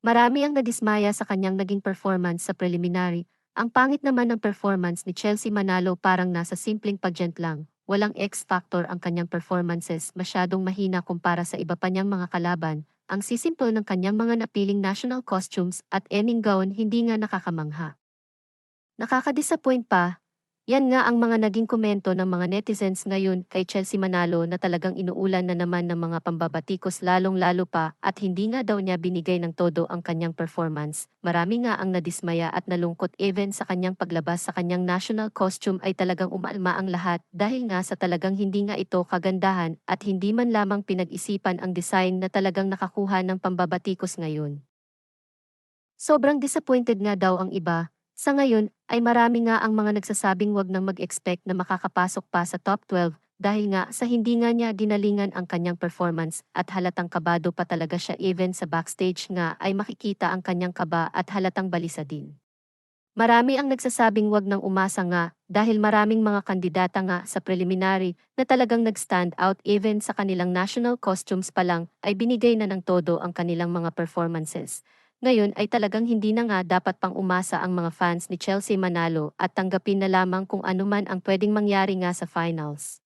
Marami ang nadismaya sa kanyang naging performance sa preliminary. Ang pangit naman ng performance ni Chelsea Manalo parang nasa simpleng pageant lang. Walang X-factor ang kanyang performances, masyadong mahina kumpara sa iba pa niyang mga kalaban. Ang sisimple ng kanyang mga napiling national costumes at ending gown hindi nga nakakamangha. Nakaka-disappoint pa. Yan nga ang mga naging komento ng mga netizens ngayon kay Chelsea Manalo na talagang inuulan na naman ng mga pambabatikos lalong-lalo pa at hindi nga daw niya binigay ng todo ang kanyang performance. Marami nga ang nadismaya at nalungkot even sa kanyang paglabas sa kanyang national costume ay talagang umalma ang lahat dahil nga sa talagang hindi nga ito kagandahan at hindi man lamang pinag-isipan ang design na talagang nakakuha ng pambabatikos ngayon. Sobrang disappointed nga daw ang iba. Sa ngayon, ay marami nga ang mga nagsasabing wag nang mag-expect na makakapasok pa sa top 12 dahil nga sa hindi nga niya dinalingan ang kanyang performance at halatang kabado pa talaga siya even sa backstage nga ay makikita ang kanyang kaba at halatang balisa din. Marami ang nagsasabing wag nang umasa nga dahil maraming mga kandidata nga sa preliminary na talagang nag-stand out even sa kanilang national costumes pa lang ay binigay na ng todo ang kanilang mga performances. Ngayon ay talagang hindi na nga dapat pang umasa ang mga fans ni Chelsea Manalo at tanggapin na lamang kung ano man ang pwedeng mangyari nga sa finals.